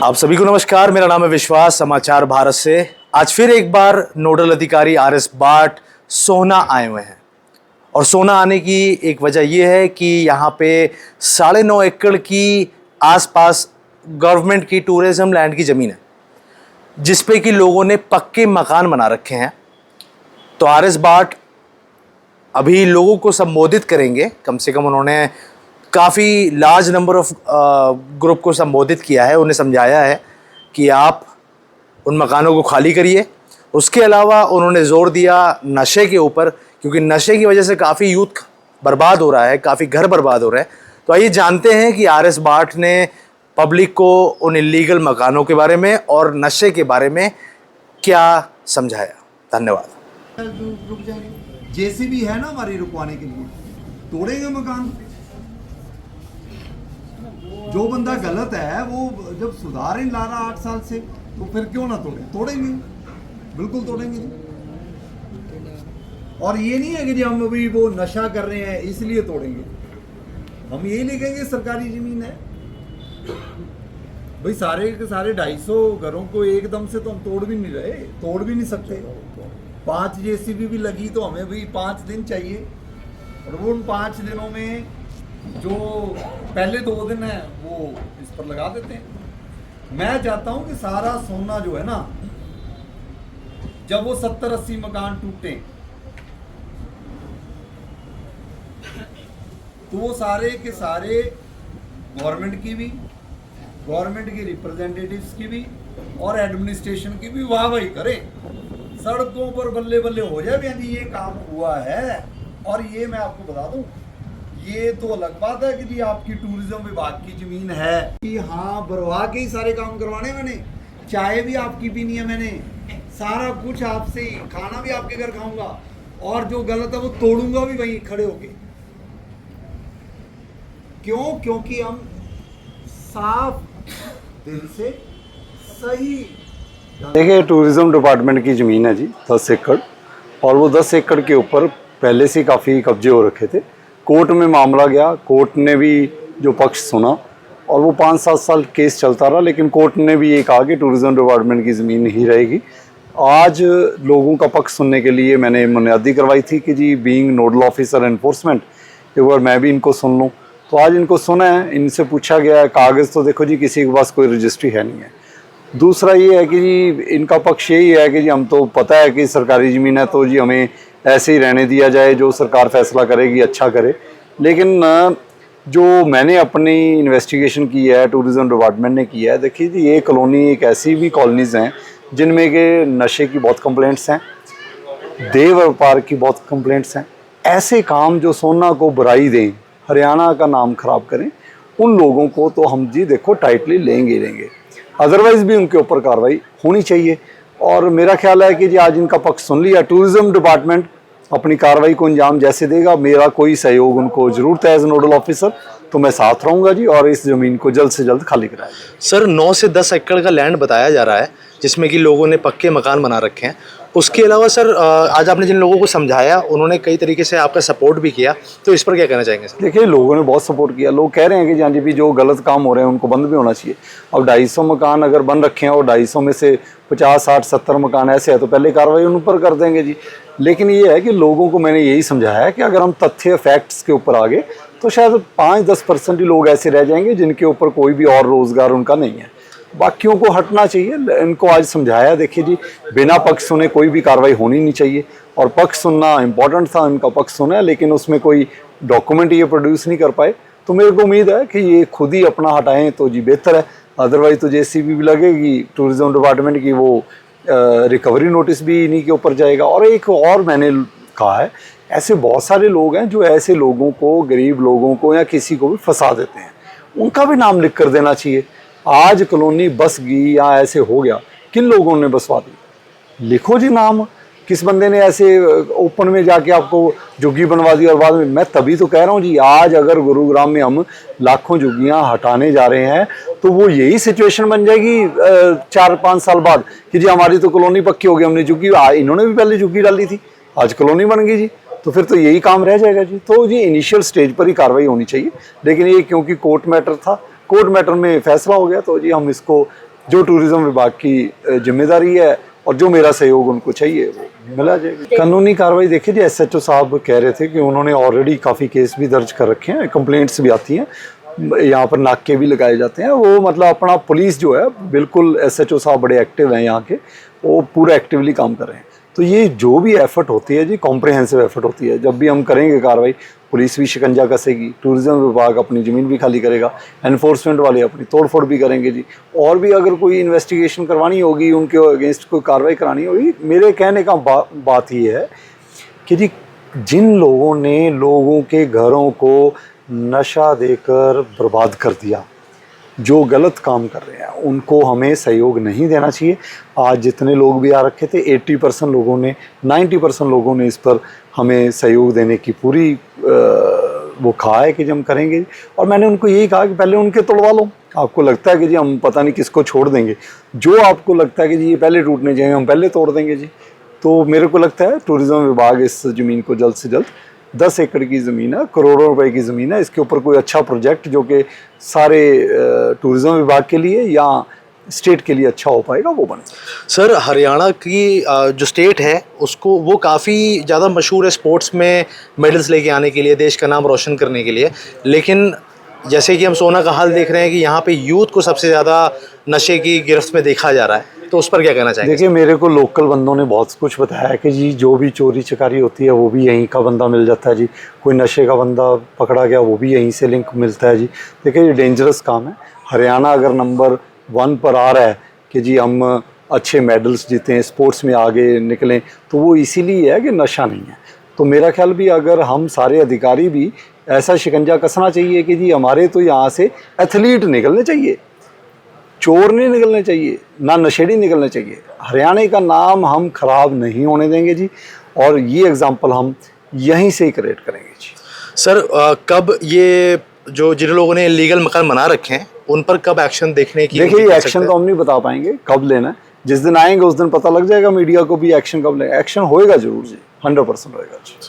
आप सभी को नमस्कार। मेरा नाम है विश्वास, समाचार भारत से। आज फिर एक बार नोडल अधिकारी आर.एस. भाट सोहना आए हुए हैं और सोहना आने की एक वजह यह है कि यहाँ पे 9.5 एकड़ की आसपास गवर्नमेंट की टूरिज्म लैंड की ज़मीन है जिस पे कि लोगों ने पक्के मकान बना रखे हैं। तो आर.एस. भाट अभी लोगों को संबोधित करेंगे। कम से कम उन्होंने काफ़ी लार्ज नंबर ऑफ ग्रुप को संबोधित किया है, उन्हें समझाया है कि आप उन मकानों को खाली करिए। उसके अलावा उन्होंने ज़ोर दिया नशे के ऊपर, क्योंकि नशे की वजह से काफ़ी यूथ बर्बाद हो रहा है, काफ़ी घर बर्बाद हो रहे हैं। तो आइए जानते हैं कि आर.एस. भाट ने पब्लिक को उन इलीगल मकानों के बारे में और नशे के बारे में क्या समझाया। धन्यवाद। रुक जाएंगे, जेसीबी है ना हमारी रुकवाने के लिए, तोड़ेंगे मकान। जो बंदा गलत है वो जब सुधार ही ला रहा 8 साल से, तो फिर क्यों ना तोड़ेंगे, बिल्कुल तोड़ेंगे। और ये नहीं है कि जी हम अभी वो नशा कर रहे हैं इसलिए तोड़ेंगे। हम ये लिखेंगे सरकारी जमीन है भाई, सारे के सारे 250 घरों को एकदम से तो हम तोड़ भी नहीं रहे, तोड़ भी नहीं सकते। 5 जेसीबी भी लगी तो हमें भी 5 दिन चाहिए, और वो उन 5 दिनों में जो पहले 2 दिन है वो इस पर लगा देते हैं। मैं चाहता हूं कि सारा सोना जो है ना, जब वो 70-80 मकान टूटे तो वो सारे के सारे गवर्नमेंट की भी, गवर्नमेंट के रिप्रेजेंटेटिव्स की भी और एडमिनिस्ट्रेशन की भी वाहवाही करें। सड़कों पर बल्ले बल्ले हो जाए भी ये काम हुआ है। और ये मैं आपको बता दूं, ये तो अलग बात है कि जी आपकी टूरिज्म विभाग की जमीन है कि हाँ भरवा के ही सारे काम करवाने, मैंने चाय भी आपकी पीनी है, मैंने सारा कुछ आपसे ही, खाना भी आपके घर खाऊंगा, और जो गलत है वो तोड़ूंगा भी वहीं खड़े होके। क्यों? क्योंकि हम साफ दिल से सही। देखिए, टूरिज्म डिपार्टमेंट की ज़मीन है जी 10 एकड़, और वो 10 एकड़ के ऊपर पहले से काफ़ी कब्जे हो रखे थे। कोर्ट में मामला गया, कोर्ट ने भी जो पक्ष सुना और वो 5-7 साल केस चलता रहा, लेकिन कोर्ट ने भी ये कहा कि टूरिज्म डिपार्टमेंट की ज़मीन ही रहेगी। आज लोगों का पक्ष सुनने के लिए मैंने बुनियादी करवाई थी कि जी बीइंग नोडल ऑफिसर एनफोर्समेंट एक बार मैं भी इनको सुन लूँ। तो आज इनको सुना है, इनसे पूछा गया है, कागज़ तो देखो जी किसी के पास कोई रजिस्ट्री है नहीं है। दूसरा ये है कि जी इनका पक्ष यही है कि जी हम तो पता है कि सरकारी ज़मीन है तो जी हमें ऐसे ही रहने दिया जाए, जो सरकार फैसला करेगी अच्छा करे। लेकिन जो मैंने अपनी इन्वेस्टिगेशन की है, टूरिज़म डिपार्टमेंट ने किया है, देखिए जी ये कॉलोनी एक ऐसी भी कॉलोनीज़ हैं जिनमें के नशे की बहुत कंप्लेंट्स हैं, देह व्यापार की बहुत कंप्लेंट्स हैं। ऐसे काम जो सोना को बुराई दें, हरियाणा का नाम ख़राब करें, उन लोगों को तो हम जी देखो टाइटली लेंगे ही लेंगे, अदरवाइज़ भी उनके ऊपर कार्रवाई होनी चाहिए। और मेरा ख्याल है कि जी आज इनका पक्ष सुन लिया, टूरिज़्म डिपार्टमेंट अपनी कार्रवाई को अंजाम जैसे देगा, मेरा कोई सहयोग उनको ज़रूरत है एज नोडल ऑफिसर, तो मैं साथ रहूँगा जी, और इस ज़मीन को जल्द से जल्द खाली कराया जाए। सर 9 से 10 एकड़ का लैंड बताया जा रहा है जिसमें कि लोगों ने पक्के मकान बना रखे हैं। उसके अलावा सर आज आपने जिन लोगों को समझाया उन्होंने कई तरीके से आपका सपोर्ट भी किया, तो इस पर क्या कहना चाहेंगे सर? देखिए, लोगों ने बहुत सपोर्ट किया। लोग कह रहे हैं कि हाँ जी भी जो गलत काम हो रहे हैं उनको बंद भी होना चाहिए। अब 250 मकान अगर बन रखे हैं और 250 में से 50, 60, 70 मकान ऐसे है तो पहले कार्रवाई उन पर कर देंगे जी। लेकिन ये है कि लोगों को मैंने यही समझाया है कि अगर हम तथ्य फैक्ट्स के ऊपर आगे तो शायद 5-10% ही लोग ऐसे रह जाएंगे जिनके ऊपर कोई भी और रोज़गार उनका नहीं है, बाकियों को हटना चाहिए। इनको आज समझाया। देखिए जी, बिना पक्ष सुने कोई भी कार्रवाई होनी नहीं चाहिए, और पक्ष सुनना इम्पोर्टेंट था, इनका पक्ष सुना, लेकिन उसमें कोई डॉक्यूमेंट ये प्रोड्यूस नहीं कर पाए। तो मेरे को उम्मीद है कि ये खुद ही अपना हटाएं तो जी बेहतर है, अदरवाइज़ तो जेसीबी भी लगेगी टूरिज्म डिपार्टमेंट की, वो रिकवरी नोटिस भी इन्हीं के ऊपर जाएगा। और एक और मैंने कहा है, ऐसे बहुत सारे लोग हैं जो ऐसे लोगों को, गरीब लोगों को या किसी को भी फंसा देते हैं, उनका भी नाम लिख कर देना चाहिए। आज कॉलोनी बस गई या ऐसे हो गया, किन लोगों ने बसवा दी, लिखो जी नाम, किस बंदे ने ऐसे ओपन में जाके आपको झुग्गी बनवा दी। और बाद में मैं तभी तो कह रहा हूँ जी, आज अगर गुरुग्राम में हम लाखों झुग्गियाँ हटाने जा रहे हैं तो वो यही सिचुएशन बन जाएगी 4-5 साल बाद कि जी हमारी तो कॉलोनी पक्की हो गई, हमने झुग्गी, इन्होंने भी पहले झुग्गी डाली थी, आज कॉलोनी बन गई जी, तो फिर तो यही काम रह जाएगा जी। तो जी इनिशियल स्टेज पर ही कार्रवाई होनी चाहिए। लेकिन ये क्योंकि कोर्ट मैटर था, कोर्ट मैटर में फैसला हो गया तो जी हम इसको, जो टूरिज्म विभाग की जिम्मेदारी है और जो मेरा सहयोग उनको चाहिए वो मिला जाएगा। कानूनी कार्रवाई देखिए जी, SHO साहब कह रहे थे कि उन्होंने ऑलरेडी काफ़ी केस भी दर्ज कर रखे हैं, कंप्लेंट्स भी आती हैं, यहाँ पर नाके भी लगाए जाते हैं। वो मतलब अपना पुलिस जो है बिल्कुल, SHO साहब बड़े एक्टिव हैं यहाँ के, वो पूरा एक्टिवली काम कर रहे हैं। तो ये जो भी एफर्ट होती है जी, कॉम्प्रिहेंसिव एफर्ट होती है। जब भी हम करेंगे कार्रवाई, पुलिस भी शिकंजा कसेगी, टूरिज्म विभाग अपनी ज़मीन भी खाली करेगा, एनफोर्समेंट वाले अपनी तोड़फोड़ भी करेंगे जी, और भी अगर कोई इन्वेस्टिगेशन करवानी होगी, उनके अगेंस्ट कोई कार्रवाई करानी होगी। मेरे कहने का बात ये है कि जी जिन लोगों ने लोगों के घरों को नशा देकर बर्बाद कर दिया, जो गलत काम कर रहे हैं, उनको हमें सहयोग नहीं देना चाहिए। आज जितने लोग भी आ रखे थे, 80% लोगों ने, 90% लोगों ने इस पर हमें सहयोग देने की पूरी वो कहा है कि जी हम करेंगे। और मैंने उनको यही कहा कि पहले उनके तोड़वा लो। आपको लगता है कि जी हम पता नहीं किसको छोड़ देंगे, जो आपको लगता है कि जी ये पहले टूटने चाहिए, हम पहले तोड़ देंगे जी। तो मेरे को लगता है टूरिज़्म विभाग इस ज़मीन को जल्द से जल्द, 10 एकड़ की ज़मीन है, करोड़ों रुपए की ज़मीन है, इसके ऊपर कोई अच्छा प्रोजेक्ट जो कि सारे टूरिज़्म विभाग के लिए या स्टेट के लिए अच्छा हो पाएगा वो बने। सर, हरियाणा की जो स्टेट है उसको, वो काफ़ी ज़्यादा मशहूर है स्पोर्ट्स में मेडल्स लेके आने के लिए, देश का नाम रोशन करने के लिए। लेकिन जैसे कि हम सोना का हाल देख रहे हैं कि यहाँ पे यूथ को सबसे ज़्यादा नशे की गिरफ्त में देखा जा रहा है, तो उस पर क्या कहना चाहेंगे? देखिए, मेरे को लोकल बंदों ने बहुत कुछ बताया कि जी जो भी चोरी चकारी होती है वो भी यहीं का बंदा मिल जाता है जी, कोई नशे का बंदा पकड़ा गया वो भी यहीं से लिंक मिलता है जी। देखिए, ये डेंजरस काम है। हरियाणा अगर नंबर 1 पर आ रहा है कि जी हम अच्छे मेडल्स जीतें, स्पोर्ट्स में आगे निकलें, तो वो इसीलिए है कि नशा नहीं है। तो मेरा ख्याल भी अगर हम सारे अधिकारी भी ऐसा शिकंजा कसना चाहिए कि जी हमारे तो यहाँ से एथलीट निकलने चाहिए, चोर नहीं निकलने चाहिए, ना नशेड़ी निकलने चाहिए। हरियाणा का नाम हम खराब नहीं होने देंगे जी, और ये एग्जाम्पल हम यहीं से ही क्रिएट करेंगे जी। सर, कब ये जो जिन लोगों ने इलीगल मकान बना रखे हैं उन पर कब एक्शन देखने की? देखिए, एक्शन तो हम नहीं बता पाएंगे कब लेना है, जिस दिन आएंगे उस दिन पता लग जाएगा मीडिया को भी एक्शन कब लेगा। एक्शन होएगा जरूर जी, 100% होएगा जी।